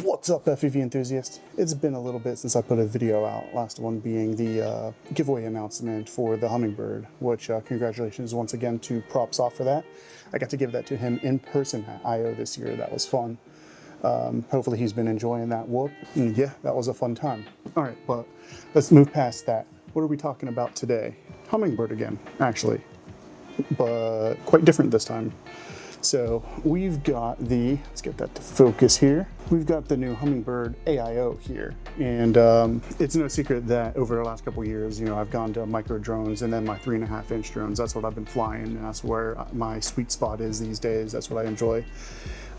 What's up, FPV enthusiasts? It's been a little bit since I put a video out, last one being the giveaway announcement for the Hummingbird, which congratulations once again to Props Off for that. I got to give that to him in person at AIO this year. That was fun. Hopefully he's been enjoying that whoop. And yeah, that was a fun time. All right, but let's move past that. What are we talking about today? Hummingbird again, actually, but quite different this time. So we've got let's get that to focus here. We've got the new Hummingbird AIO here. And it's no secret that over the last couple of years, I've gone to micro drones and then my 3.5-inch drones. That's what I've been flying. And that's where my sweet spot is these days. That's what I enjoy.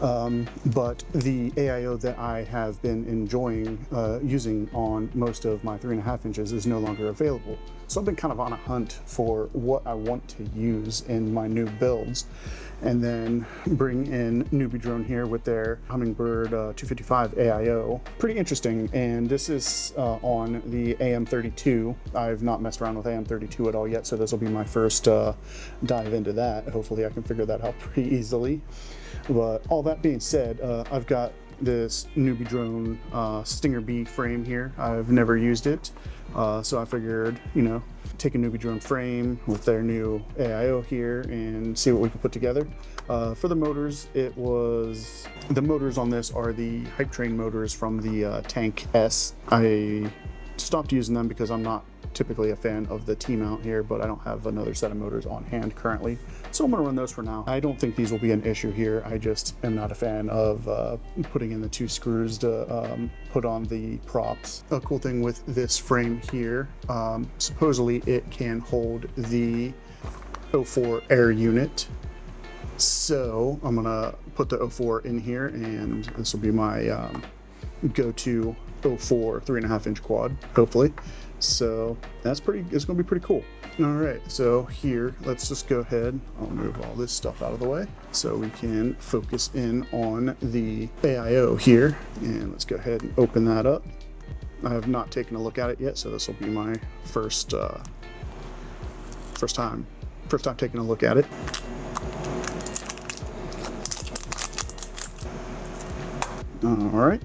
But the AIO that I have been enjoying using on most of my 3.5 inches is no longer available. So I've been kind of on a hunt for what I want to use in my new builds, and then bring in NewBeeDrone here with their Hummingbird 255 AIO. Pretty interesting, and this is on the AM32. I've not messed around with AM32 at all yet, so this will be my first dive into that. Hopefully I can figure that out pretty easily. But all that being said, I've got this NewBeeDrone StingerBee frame here. I've never used it, so I figured, take a NewBeeDrone frame with their new AIO here and see what we can put together. For the motors, the motors on this are the Hype Train motors from the Tank S. I stopped using them because I'm not typically a fan of the T-mount here, but I don't have another set of motors on hand currently, so I'm going to run those for now. I don't think these will be an issue here. I just am not a fan of putting in the 2 screws to put on the props. A cool thing with this frame here, supposedly it can hold the 04 air unit, so I'm gonna put the 04 in here, and this will be my go-to 04 3.5-inch quad, hopefully. So it's gonna be pretty cool. All right, so here, let's just go ahead. I'll move all this stuff out of the way so we can focus in on the AIO here. And let's go ahead and open that up. I have not taken a look at it yet, so this will be my first time taking a look at it. All right,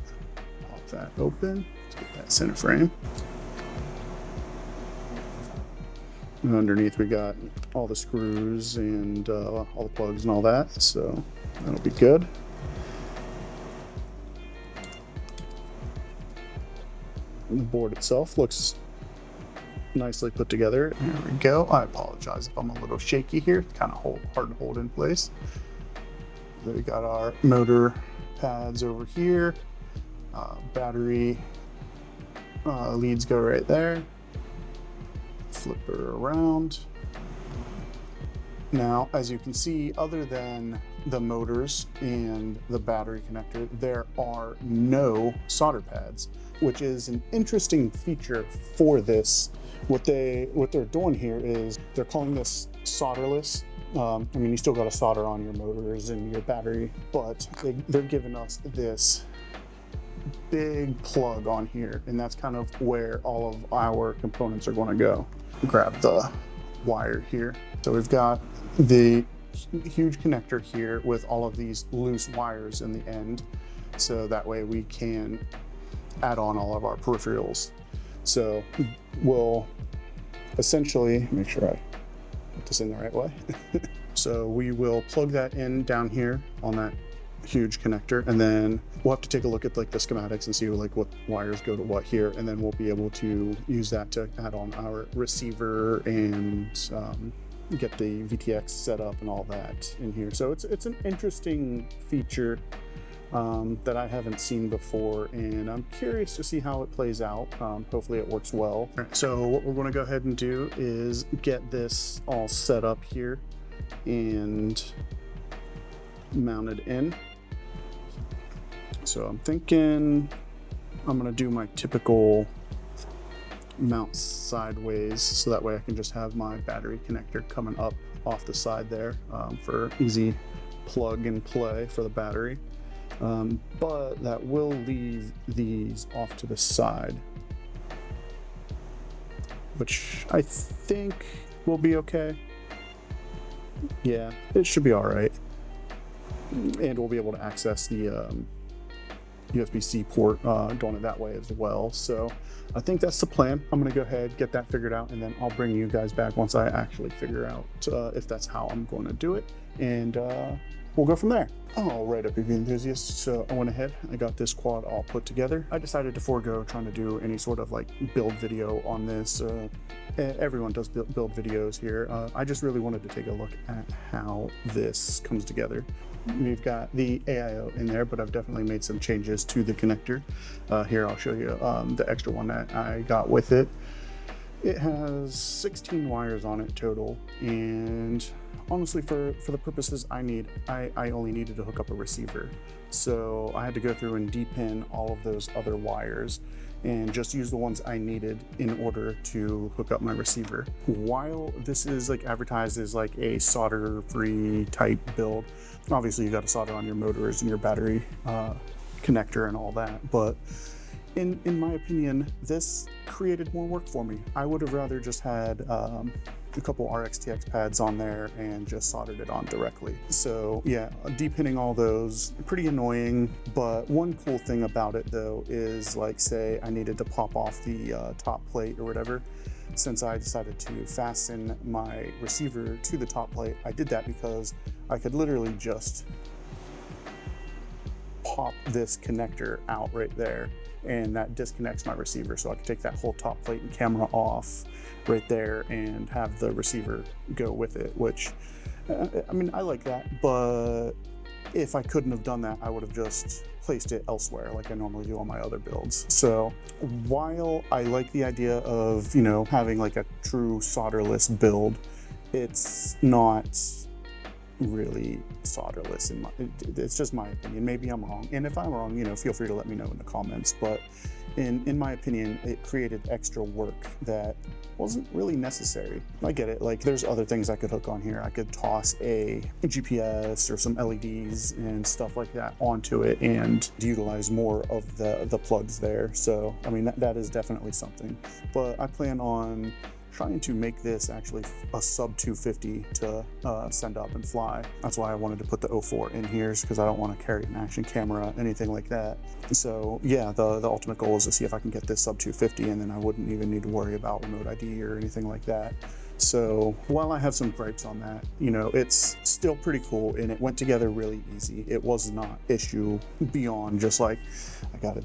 pop that open. Let's get that center frame. And underneath we got all the screws and all the plugs and all that, so that'll be good. And the board itself looks nicely put together. There we go. I apologize if I'm a little shaky here. It's kind of hard to hold in place. Then we got our motor pads over here. Battery leads go right there. Flip her around. Now, as you can see, other than the motors and the battery connector, there are no solder pads, which is an interesting feature for this. What they're doing here is they're calling this solderless. I mean, you still got to solder on your motors and your battery, but they're giving us this big plug on here, and that's kind of where all of our components are going to go. Grab the wire here. So we've got the huge connector here with all of these loose wires in the end, so that way we can add on all of our peripherals. So we'll essentially make sure I put this in the right way. So we will plug that in down here on that huge connector, and then we'll have to take a look at like the schematics and see like what wires go to what here, and then we'll be able to use that to add on our receiver and get the VTX set up and all that in here. So it's an interesting feature that I haven't seen before, and I'm curious to see how it plays out. Hopefully it works well. All right, so what we're going to go ahead and do is get this all set up here and mounted in. So I'm thinking I'm going to do my typical mount sideways, so that way I can just have my battery connector coming up off the side there for easy plug and play for the battery. But that will leave these off to the side, which I think will be okay. Yeah, it should be all right. And we'll be able to access the USB-C port going that way as well. So I think that's the plan. I'm gonna go ahead, get that figured out, and then I'll bring you guys back once I actually figure out if that's how I'm going to do it, and we'll go from there. All right, UV enthusiasts, so I went ahead, I got this quad all put together. I decided to forego trying to do any sort of like build video on this. Everyone does build videos here. I just really wanted to take a look at how this comes together. We've got the AIO in there, but I've definitely made some changes to the connector. Here, I'll show you the extra one that I got with it. It has 16 wires on it total, and honestly, for the purposes I only needed to hook up a receiver. So I had to go through and depin all of those other wires and just use the ones I needed in order to hook up my receiver. While this is like advertised as like a solder-free type build, obviously you got to solder on your motors and your battery connector and all that, but in my opinion, this created more work for me. I would have rather just had a couple RXTX pads on there and just soldered it on directly. So yeah, depinning all those, pretty annoying, but one cool thing about it though is, like, say I needed to pop off the top plate or whatever, since I decided to fasten my receiver to the top plate, I did that because I could literally just pop this connector out right there, and that disconnects my receiver, so I can take that whole top plate and camera off right there and have the receiver go with it, which I mean, I like that, but if I couldn't have done that, I would have just placed it elsewhere like I normally do on my other builds. So while I like the idea of, you know, having like a true solderless build, it's not really solderless it's just my opinion. Maybe I'm wrong, and if I'm wrong, you know, feel free to let me know in the comments, but in my opinion, it created extra work that wasn't really necessary. I get it, like there's other things I could hook on here. I could toss a GPS or some LEDs and stuff like that onto it and utilize more of the plugs there. So I mean, that is definitely something, but I plan on trying to make this actually a sub 250 to send up and fly. That's why I wanted to put the 04 in here, because I don't want to carry an action camera, anything like that. So yeah, the ultimate goal is to see if I can get this sub 250, and then I wouldn't even need to worry about remote ID or anything like that. So while I have some gripes on that, you know, it's still pretty cool, and it went together really easy. It was not issue beyond just like, I gotta,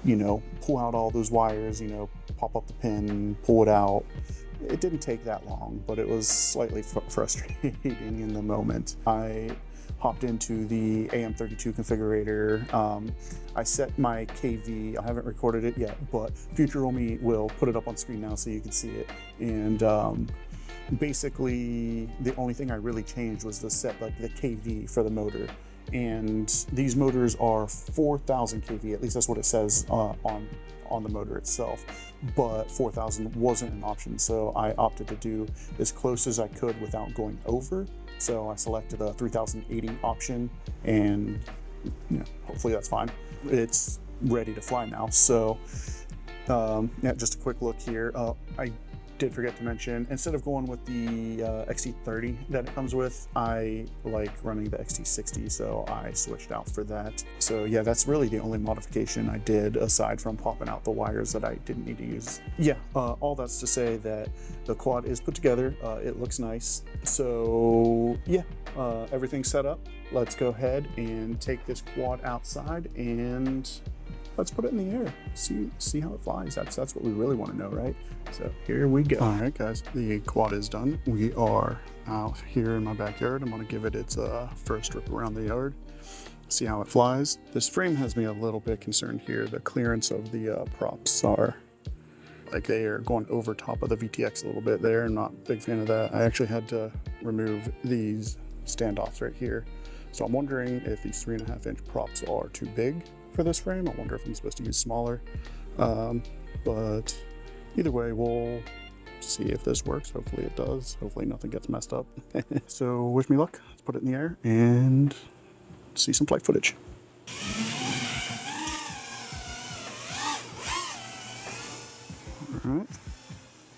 you know, pull out all those wires, you know, pop up the pin, pull it out. It didn't take that long, but it was slightly frustrating in the moment. I hopped into the AM32 configurator. I set my KV. I haven't recorded it yet, but future Romy will put it up on screen now so you can see it. And basically, the only thing I really changed was to set like the KV for the motor. And these motors are 4,000 kV, at least that's what it says on the motor itself, but 4,000 wasn't an option, so I opted to do as close as I could without going over. So I selected a 3080 option, and you know, hopefully that's fine. It's ready to fly now. So yeah, just a quick look here. I did forget to mention, instead of going with the XT30 that it comes with, I like running the XT60, so I switched out for that. So yeah, that's really the only modification I did, aside from popping out the wires that I didn't need to use. Yeah, all that's to say that the quad is put together. It looks nice. So yeah, everything's set up. Let's go ahead and take this quad outside and let's put it in the air. See how it flies. That's what we really want to know, right? So here we go. All right, guys, the quad is done. We are out here in my backyard. I'm gonna give it its first trip around the yard, see how it flies. This frame has me a little bit concerned here. The clearance of the props are like they are going over top of the VTX a little bit there. I'm not a big fan of that. I actually had to remove these standoffs right here. So I'm wondering if these 3.5-inch props are too big for this frame. I wonder if I'm supposed to use smaller, but either way, we'll see if this works. Hopefully it does. Hopefully nothing gets messed up. So wish me luck. Let's put it in the air and see some flight footage. All right,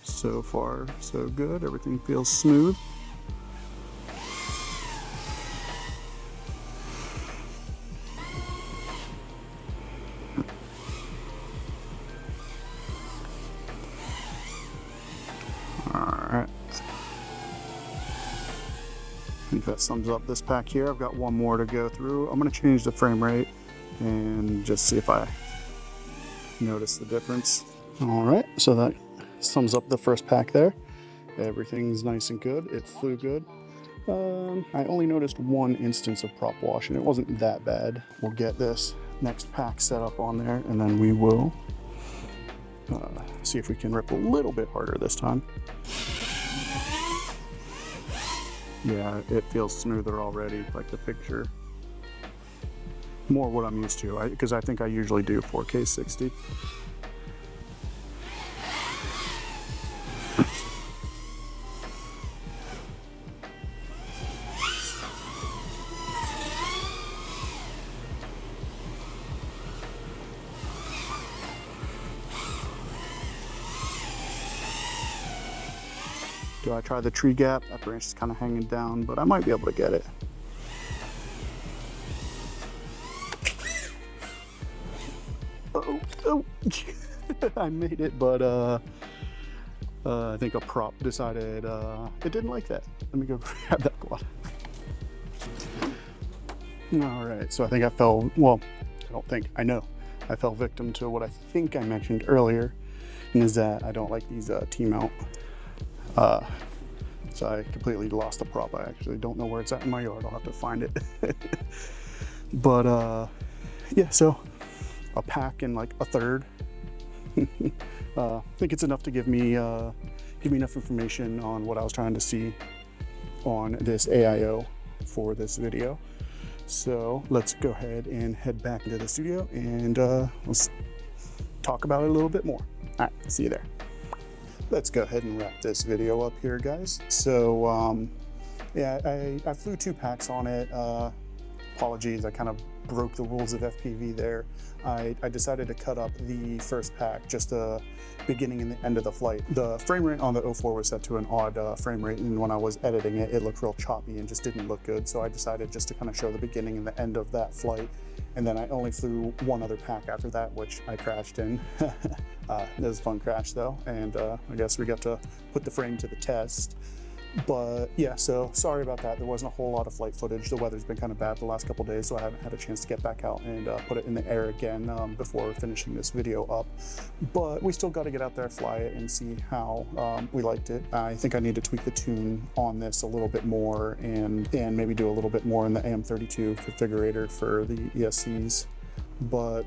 so far so good. Everything feels smooth. Alright. I think that sums up this pack here. I've got one more to go through. I'm going to change the frame rate and just see if I notice the difference. Alright, so that sums up the first pack there. Everything's nice and good. It flew good. I only noticed one instance of prop wash, and it wasn't that bad. We'll get this next pack set up on there, and then we will see if we can rip a little bit harder this time. Yeah, it feels smoother already, like the picture. More what I'm used to, because I think I usually do 4K 60. Do I try the tree gap? That branch is kind of hanging down, but I might be able to get it. Oh, I made it, but I think a prop decided it didn't like that. Let me go grab that quad. All right, so I think I fell, well, I don't think, I know. I fell victim to what I think I mentioned earlier, and is that I don't like these T-mount. So I completely lost the prop. I actually don't know where it's at in my yard. I'll have to find it. But yeah, so a pack and like a third. I think it's enough to give me enough information on what I was trying to see on this AIO for this video. So let's go ahead and head back into the studio and let's talk about it a little bit more. All right, see you there. Let's go ahead and wrap this video up here, guys. So yeah, I flew 2 packs on it. Apologies, I kind of broke the rules of FPV there. I decided to cut up the first pack, just the beginning and the end of the flight. The frame rate on the 04 was set to an odd frame rate, and when I was editing it, it looked real choppy and just didn't look good. So I decided just to kind of show the beginning and the end of that flight. And then I only flew one other pack after that, which I crashed in. It was a fun crash though, and I guess we got to put the frame to the test. But yeah, so sorry about that. There wasn't a whole lot of flight footage. The weather's been kind of bad the last couple days, so I haven't had a chance to get back out and put it in the air again before finishing this video up. But we still got to get out there, fly it, and see how we liked it. I think I need to tweak the tune on this a little bit more and maybe do a little bit more in the AM32 configurator for the ESCs. But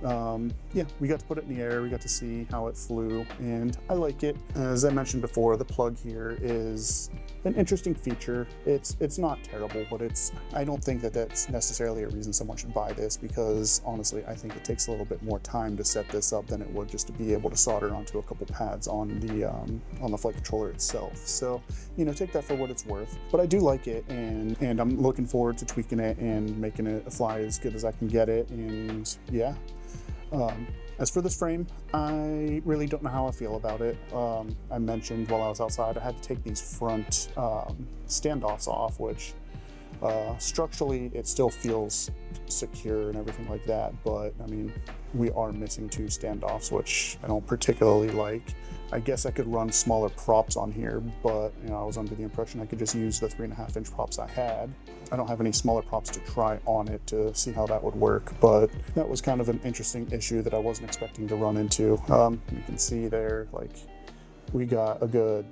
yeah, we got to put it in the air, we got to see how it flew, and I like it. As I mentioned before, the plug here is an interesting feature. It's not terrible, but I don't think that that's necessarily a reason someone should buy this, because honestly, I think it takes a little bit more time to set this up than it would just to be able to solder onto a couple pads on the flight controller itself. So, you know, take that for what it's worth. But I do like it, and I'm looking forward to tweaking it and making it fly as good as I can get it, and yeah. As for this frame, I really don't know how I feel about it. I mentioned while I was outside I had to take these front standoffs off, which structurally it still feels secure and everything like that, but I mean, we are missing 2 standoffs, which I don't particularly like. I guess I could run smaller props on here, but you know, I was under the impression I could just use the 3.5-inch props I had. I don't have any smaller props to try on it to see how that would work, but that was kind of an interesting issue that I wasn't expecting to run into. You can see there, like, we got a good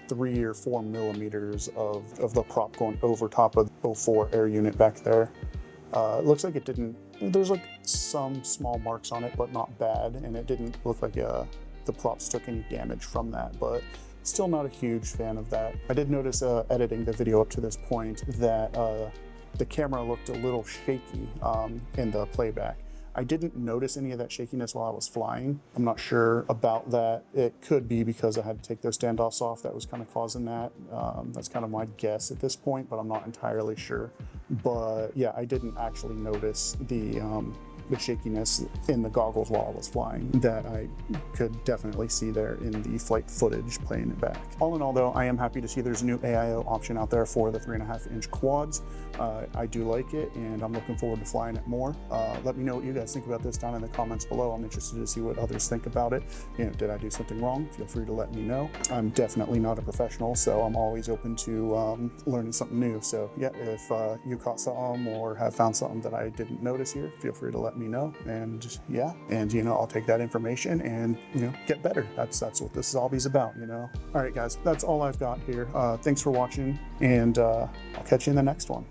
3 or 4 millimeters of the prop going over top of the 04 air unit back there. It looks like it didn't, there's like some small marks on it, but not bad, and it didn't look like the props took any damage from that, but still not a huge fan of that. I did notice editing the video up to this point that the camera looked a little shaky in the playback. I didn't notice any of that shakiness while I was flying. I'm not sure about that. It could be because I had to take those standoffs off that was kind of causing that. That's kind of my guess at this point, but I'm not entirely sure. But yeah, I didn't actually notice the the shakiness in the goggles while I was flying that I could definitely see there in the flight footage playing it back. All in all though, I am happy to see there's a new AIO option out there for the 3.5-inch quads. I do like it, and I'm looking forward to flying it more. Let me know what you guys think about this down in the comments below. I'm interested to see what others think about it. You know, did I do something wrong? Feel free to let me know. I'm definitely not a professional, so I'm always open to learning something new. So yeah, if you caught something or have found something that I didn't notice here, feel free to let me know. And yeah, and you know, I'll take that information and, you know, get better. That's what this is always about, you know. All right guys, that's all I've got here. Thanks for watching, and I'll catch you in the next one.